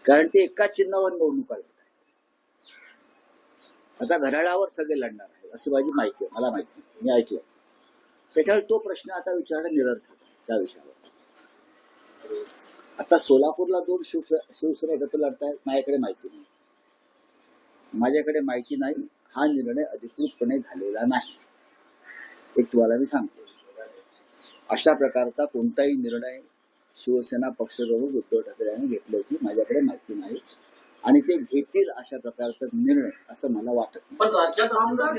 कारण ते एकाच चिन्हावर निवडणुका लढत आहेत. आता घड्याळावर सगळे लढणार आहे अशी माझी माहिती आहे, मला माहिती नाही, मी ऐकलं. त्याच्यावर तो प्रश्न आता विचारणं निरर्थक त्या विषयावर. आता सोलापूरला 2 शिवसेना एकत्र लढतायत, माझ्याकडे माहिती नाही. माझ्याकडे माहिती नाही, हा निर्णय अधिकृतपणे झालेला नाही. एक तुम्हाला मी सांगतो, अशा प्रकारचा कोणताही निर्णय शिवसेना पक्षप्रमुख उद्धव ठाकरे यांनी घेतल्याची माझ्याकडे माहिती नाही आणि ते घेतील अशा प्रकारचा निर्णय असं मला वाटत नाही. पण राज्यात आमदार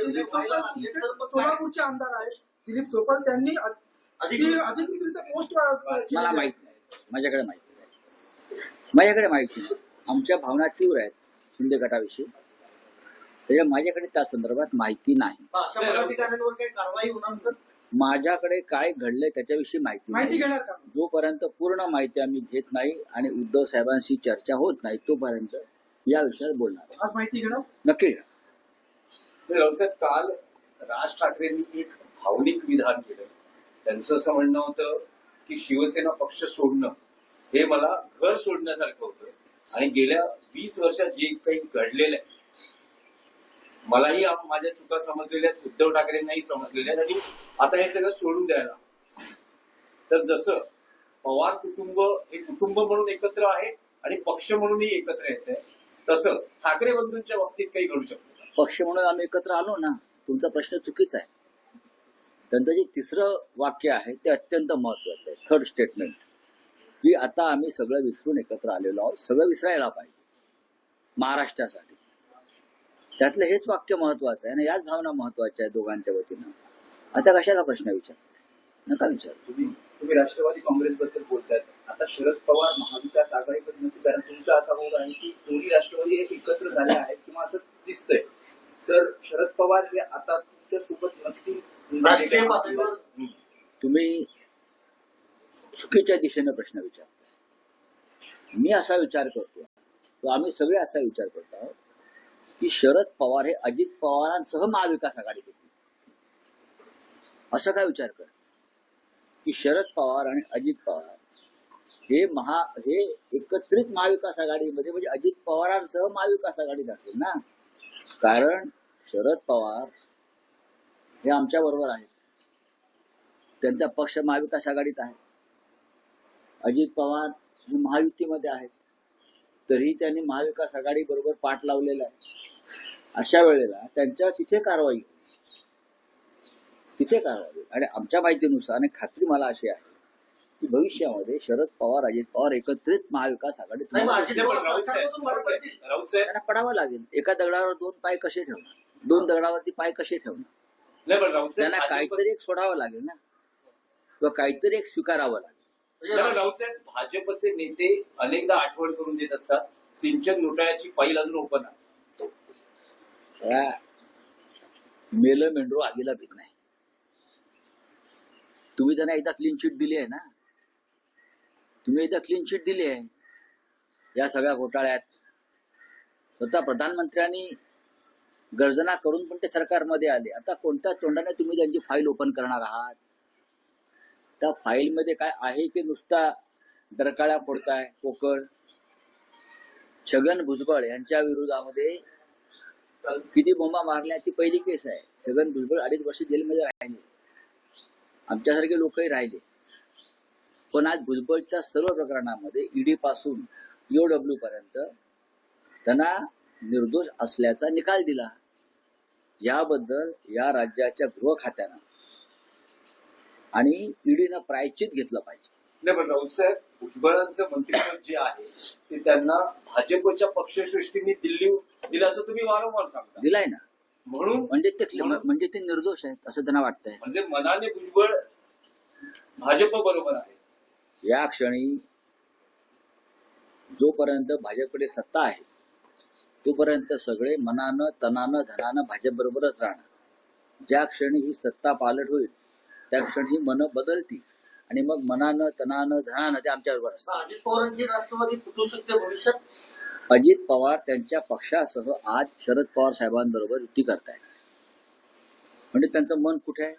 सोलापूरचे आमदार आहेत दिलीप सोपल, त्यांनी अधिकृत पोस्ट मला माहित नाही, माझ्याकडे माहिती नाही, माझ्याकडे माहिती नाही. आमच्या भावना तीव्र आहेत शिंदे गटाविषयी, त्याच्या माझ्याकडे त्या संदर्भात माहिती नाही. अशा पदाधिकाऱ्यांवर काही कारवाई होणार सर? माझ्याकडे काय घडलंय त्याच्याविषयी माहिती घेणार का? जोपर्यंत पूर्ण माहिती आम्ही घेत नाही आणि उद्धव साहेबांशी चर्चा होत नाही तोपर्यंत या विषयावर बोलणार. आज माहिती घेणार नक्की रावसाहेब, काल राज ठाकरेंनी एक भावनिक विधान केलं. त्यांचं असं म्हणणं होतं की शिवसेना पक्ष सोडणं हे मला घर सोडण्यासारखं होतं आणि गेल्या 20 वर्षात जे काही घडलेलं आहे, मलाही माझ्या चुका समजलेल्या आहेत, उद्धव ठाकरेंनाही समजलेल्या आहेत आणि आता हे सगळं सोडून द्यायला. तर जसं पवार कुटुंब हे कुटुंब म्हणून एकत्र आहे आणि पक्ष म्हणूनही एकत्र येत आहे, तसं ठाकरे बंधूंच्या बाबतीत काही घडू शकतं. पक्ष म्हणून आम्ही एकत्र आलो ना, तुमचा प्रश्न चुकीचा आहे. त्यांचं जे तिसरं वाक्य आहे ते अत्यंत महत्वाचं आहे, थर्ड स्टेटमेंट, की आता आम्ही सगळं विसरून एकत्र आलेलो आहोत. सगळं विसरायला पाहिजे महाराष्ट्रासाठी. त्यातलं हेच वाक्य महत्वाचं आहे ना, याच भावना महत्वाच्या आहेत दोघांच्या वतीनं. आता कशाला प्रश्न विचार, नका विचार. तुम्ही राष्ट्रवादी काँग्रेसबद्दल बोलतायत. आता शरद पवार महाविकास आघाडीबद्दल, कारण तुमचा असा भाग आहे की दोन्ही राष्ट्रवादी हे एकत्र झाले आहेत किंवा असं दिसतंय, तर शरद पवार हे आता तुमच्या सोबत नसतील. राष्ट्रीय पातळीवर तुम्ही चुकीच्या दिशेने प्रश्न विचारता. मी असा विचार करतो, तो आम्ही सगळे असा विचार करत आहोत की शरद पवार हे अजित पवारांसह महाविकास आघाडीत येतील. असं काय विचार कर की शरद पवार आणि अजित पवार हे एकत्रित महाविकास आघाडीमध्ये, म्हणजे अजित पवारांसह महाविकास आघाडीत असेल ना. कारण शरद पवार हे आमच्या बरोबर आहेत, त्यांचा पक्ष महाविकास आघाडीत आहे. अजित पवार हे महायुतीमध्ये आहेत, तरी त्यांनी महाविकास आघाडी बरोबर पाठ लावलेला आहे. अशा वेळेला त्यांच्या तिथे कारवाई आणि आमच्या माहितीनुसार आणि खात्री मला अशी आहे की भविष्यामध्ये शरद पवार अजित पवार एकत्रित महाविकास आघाडीत त्यांना पडावं लागेल. एका दगडावर 2 पाय कसे ठेवणार, 2 दगडावरती पाय कसे ठेवणार? त्यांना काहीतरी एक सोडावं लागेल ना, किंवा काहीतरी एक स्वीकारावं लागेल. राऊतसाहेब, भाजपचे नेते अनेकदा आठवण करून देत असतात, सिंचन घोटाळ्याची फाईल अजून ओपन आहे. मेलं मेंढरू आगीला भीत नाही. तुम्ही त्यांना एकदा क्लीन चिट दिली आहे ना, तुम्ही एकदा क्लीन चिट दिली आहे या सगळ्या घोटाळ्यात. स्वतः प्रधानमंत्र्यांनी गर्जना करून पण ते सरकारमध्ये आले. आता कोणत्या तोंडाने तुम्ही त्यांची फाईल ओपन करणार आहात? त्या फाईलमध्ये काय आहे की नुसता डरकाळ्या फोडताय पोकळ? छगन भुजबळ यांच्या विरोधामध्ये किती बोंबा मारल्या, ती पहिली केस आहे. छगन भुजबळ 2.5 वर्ष जेलमध्ये राहिले, आमच्यासारखे लोकही राहिले. पण आज भुजबळच्या सर्व प्रकरणामध्ये ईडी पासून EOW पर्यंत त्यांना निर्दोष असल्याचा निकाल दिला. याबद्दल या राज्याच्या गृह खात्यानं आणि ईडीनं प्रायश्चित घेतलं पाहिजे. नाही, पण राऊतसाहेब, भुजबळांचं मंत्रिपद जे आहे ते त्यांना भाजपच्या पक्षश्रेष्ठींनी दिलं असं तुम्ही वारंवार सांगता. दिलाय ना, म्हणून म्हणजे ते निर्दोष आहेत असं त्यांना वाटतंय. म्हणजे मनाने भुजबळ भाजप बरोबर आहे. या क्षणी जोपर्यंत भाजपकडे सत्ता आहे तोपर्यंत सगळे मनानं तनानं धनानं भाजप बरोबरच राहणार. ज्या क्षणी ही सत्ता पालट होईल त्या क्षणी ही मनं बदलतील आणि मग मनानं तनानं धनानं ते आमच्याबरोबर असतात. अजित पवारांची राष्ट्रवादी फुटू शकते भविष्यात. अजित पवार त्यांच्या पक्षासह आज शरद पवार साहेबांबरोबर युती करतायत. म्हणजे त्यांचं मन कुठे आहे?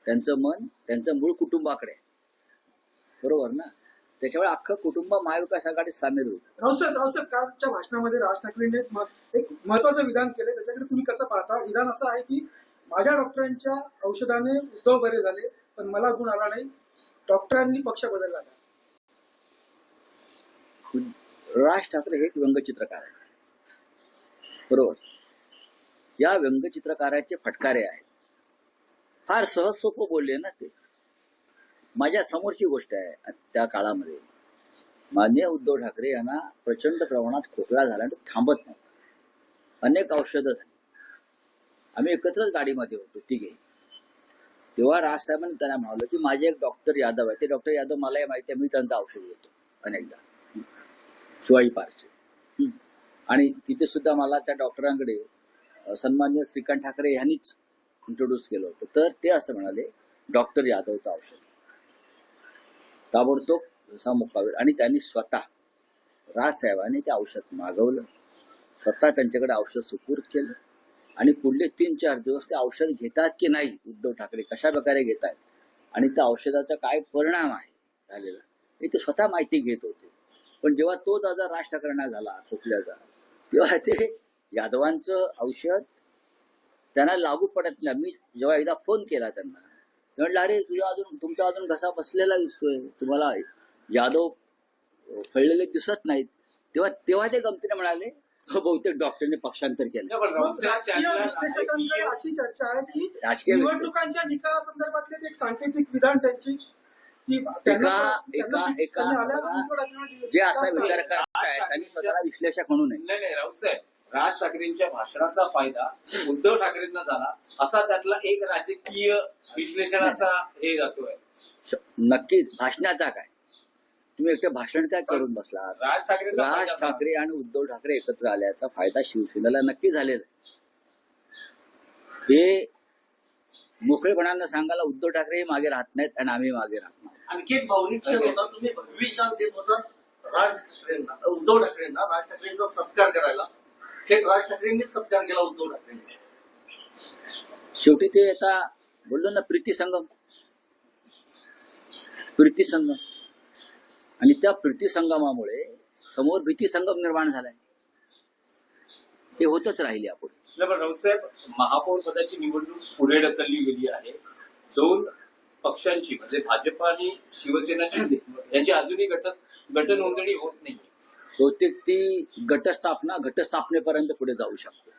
त्यांचं मन त्यांचं मूळ कुटुंबाकडे आहे, बरोबर ना. त्याच्यामुळे अख्खं कुटुंब महाविकास आघाडीत सामील होईल. राऊसाहेब कालच्या भाषणामध्ये राज ठाकरेंनी एक महत्वाचं विधान केलं, त्याच्याकडे तुम्ही कसं पाहता? विधान असं आहे की माझ्या डॉक्टरांच्या औषधाने उद्धव बरे झाले, पण मला गुण आला नाही, डॉक्टरांनी पक्ष बदलला नाही. राज ठाकरे हे एक व्यंगचित्रकार आहेत, बरोबर. या व्यंगचित्रकाराचे फटकारे आहेत. फार सहज सोपं बोलले ना ते. माझ्या समोरची गोष्ट आहे. त्या काळामध्ये माननीय उद्धव ठाकरे यांना प्रचंड प्रमाणात खोकला झाला आणि तो थांबत नाही. अनेक औषधं झाली. आम्ही एकत्रच गाडीमध्ये होतो तिघे. तेव्हा राजसाहेबांनी त्यांना म्हणालं की माझे एक डॉक्टर यादव आहे, ते डॉक्टर यादव मलाही माहिती आहे, मी त्यांचं औषध घेतो अनेकदा, शिवाजी पार्कचे. आणि तिथे सुद्धा मला त्या डॉक्टरांकडे सन्माननीय श्रीकांत ठाकरे यांनीच इंट्रोड्यूस केलं होतं. तर ते असं म्हणाले, डॉक्टर यादवचं औषध. ताबडतोब जसा मुकावेल. आणि त्यांनी स्वतः राजसाहेबांनी ते औषध मागवलं, स्वतः त्यांच्याकडे औषध सुपूर्द केलं. आणि पुढले 3-4 दिवस ते औषध घेतात की नाही, उद्धव ठाकरे कशा प्रकारे घेत आहेत आणि त्या औषधाचा काय परिणाम आहे झालेला, हे ते स्वतः माहिती घेत होते. पण जेव्हा तो दादा राज ठाकरेंना झाला खोकल्याचा, तेव्हा ते यादवांचं औषध त्यांना लागू पडत नाही. मी जेव्हा एकदा फोन केला त्यांना, ते म्हटलं, अरे तुमचा अजून घसा बसलेला दिसतोय, तुम्हाला यादव फळलेले दिसत नाहीत. तेव्हा ते गमतीने म्हणाले, बहुतेक डॉक्टरने पक्षांतर केलं. राजकीय विश्लेषकांकडे अशी चर्चा आहे की राजकीय निवडणुकांच्या निकालासंदर्भातले एक सांकेतिक विधान त्यांची की जे असा विचार करतायत त्यांनी स्वतःला विश्लेषक म्हणू नये. नाही राऊत साहेब, राज ठाकरेंच्या भाषणाचा फायदा उद्धव ठाकरेंना झाला असा त्यातला एक राजकीय विश्लेषणाचा हे जातोय. नक्कीच. भाषणाचा काय, तुम्ही एकटे भाषण काय करून बसला? राज ठाकरे आणि उद्धव ठाकरे एकत्र आल्याचा फायदा शिवसेनेला नक्की झालेला आहे. हे मोकळेपणानं सांगायला उद्धव ठाकरे मागे राहत नाहीत आणि आम्ही मागे राहत नाही. आणखी एक भावनिक क्षण होता, तुम्ही भविष्यात देत होता उद्धव ठाकरेंना राज ठाकरेंचा सत्कार करायला. थेट राज ठाकरेंनीच सत्कार केला उद्धव ठाकरेंचा. शेवटी ते आता बोललो ना, प्रीतिसंगम. आणि त्या प्रीतिसंगमामुळे समोर भीतीसंगम निर्माण झालाय. हे होतच राहिले यापुढे. राऊतसाहेब, महापौर पदाची निवडणूक पुढे ढकलली गेली आहे. 2 पक्षांची म्हणजे भाजप आणि शिवसेना शिंदे यांची अजूनही गट नोंदणी होत नाही. बहुतेक ती घटस्थापनेपर्यंत पुढे जाऊ शकते,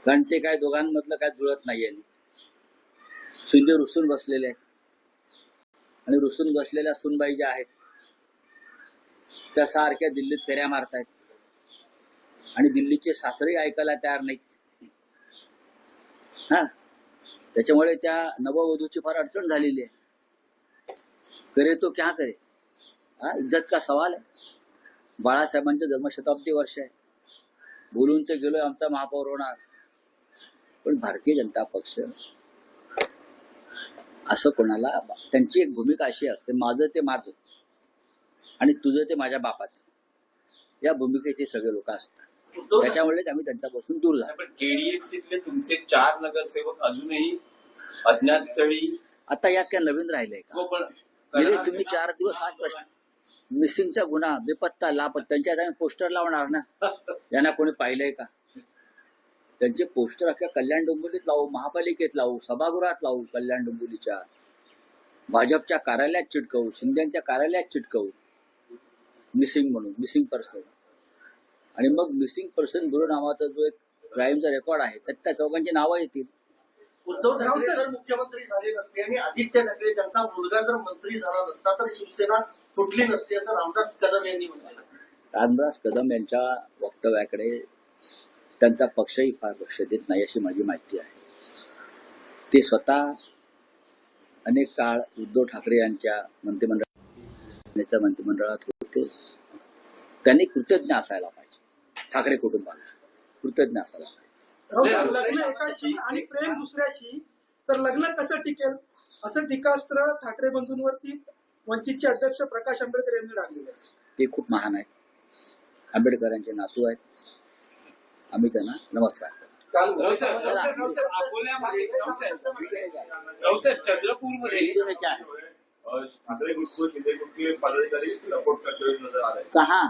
कारण ते काय दोघांमधलं काय जुळत नाहीये. शिंदे रुसून बसलेले आहेत आणि रुसून बसलेल्या सुनबाई ज्या आहेत त्या सारख्या दिल्लीत फेऱ्या मारतायत आणि दिल्लीचे सासरे ऐकायला तयार नाहीत. त्याच्यामुळे त्या नववधूची फार अडचण झालेली आहे. करे तो क्या करे, इज्जत का सवाल आहे. बाळासाहेबांचं जन्मशताब्दी वर्ष आहे, बोलून ते गेलोय आमचा महापौर होणार. पण भारतीय जनता पक्ष असं कोणाला, त्यांची एक भूमिका अशी असते, माझं ते माझं आणि तुझं ते माझ्या बापाचं, या भूमिकेचे सगळे लोक असतात. त्याच्यामुळेच आम्ही त्यांच्यापासून दूर झालो. पण केडीएफसीतले तुमचे 4 नगरसेवक अजूनही अज्ञात स्थळी. आता यात काय नवीन राहिलंय का? गेले तुम्ही 4 दिवस हाच प्रश्न, मिसिंगचा गुन्हा, बेपत्ता लापत्ता, आम्ही पोस्टर लावणार ना. यांना कोणी पाहिलंय का? त्यांचे पोस्टर अख्ख्या कल्याण डोंबिवलीत लावू, महापालिकेत लावू, सभागृहात लावू, कल्याण डोंबिवलीच्या भाजपच्या कार्यालयात चिटकवू, शिंदेच्या कार्यालयात चिटकवू, मिसिंग म्हणून, मिसिंग पर्सन. आणि मग मिसिंग पर्सन ब्युरो नावाचा जो एक क्राईमचा रेकॉर्ड आहे त्यात त्या चौघांची नावं येतील. उद्धव ठाकरे जर मुख्यमंत्री झाले नसते आणि आदित्य ठाकरे त्यांचा मुलगा जर मंत्री झाला नसता तर शिवसेना फुटली नसती, असं रामदास कदम यांनी म्हटलं. रामदास कदम यांच्या वक्तव्याकडे त्यांचा पक्षही फार लक्ष देत नाही अशी माझी माहिती आहे. ते स्वतः अनेक काळ उद्धव ठाकरे यांच्या मंत्रिमंडळात होते. त्यांनी कृतज्ञ असायला पाहिजे, ठाकरे कुटुंबाला कृतज्ञ असायला पाहिजे. लग्न एकाशी आणि प्रेम दुसऱ्याशी, तर लग्न कसं टिकेल असं टीकास्त्र ठाकरे बंधूंवरती वंचितचे अध्यक्ष प्रकाश आंबेडकर यांनी टाकलेलं आहे. ते खूप महान आहेत, आंबेडकरांचे नातू आहेत, आम्ही त्यांना नमस्कार करतो. अकोल्यामध्ये चंद्रपूरमध्ये ठाकरे गुट को शिंदे गुट के पदाधिकारी सपोर्ट करते हुए नजर आ रहे हैं। कहाँ?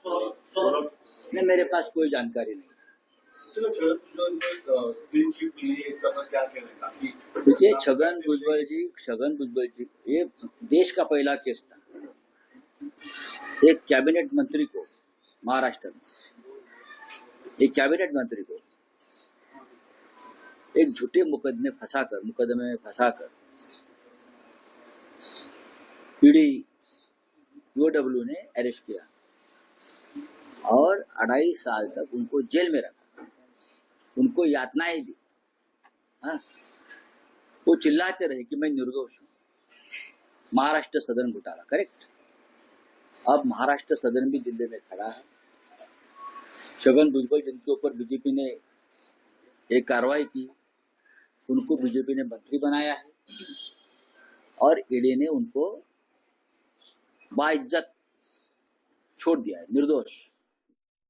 सौरभ नहीं, मेरे पास कोई जानकारी नहीं। चलो छगन भुजबल ने क्लीन चिट ली है, इसका पर क्या कहना है? काफी देखिए, छगन भुजबल जी ये देश का पहला केस था। एक कैबिनेट मंत्री को महाराष्ट्र में, एक कैबिनेट मंत्री को एक झूठे मुकदमे में फंसाकर पीडी यूडब्ल्यू ने अरेस्ट किया और 2.5 साल तक उनको जेल में रखा, उनको यातनाएं दी। हाँ? वो चिल्लाते रहे कि मैं निर्दोष हूं। महाराष्ट्र सदन घोटाला, करेक्ट। अब महाराष्ट्र सदन भी दिल्ली में खड़ा है। छगन भुजबल जिनके ऊपर बीजेपी ने एक कार्रवाई की, उनको बीजेपी ने मंत्री बनाया है और ईडी ने उनको बाइज्जत छोड़ दिया है, निर्दोष।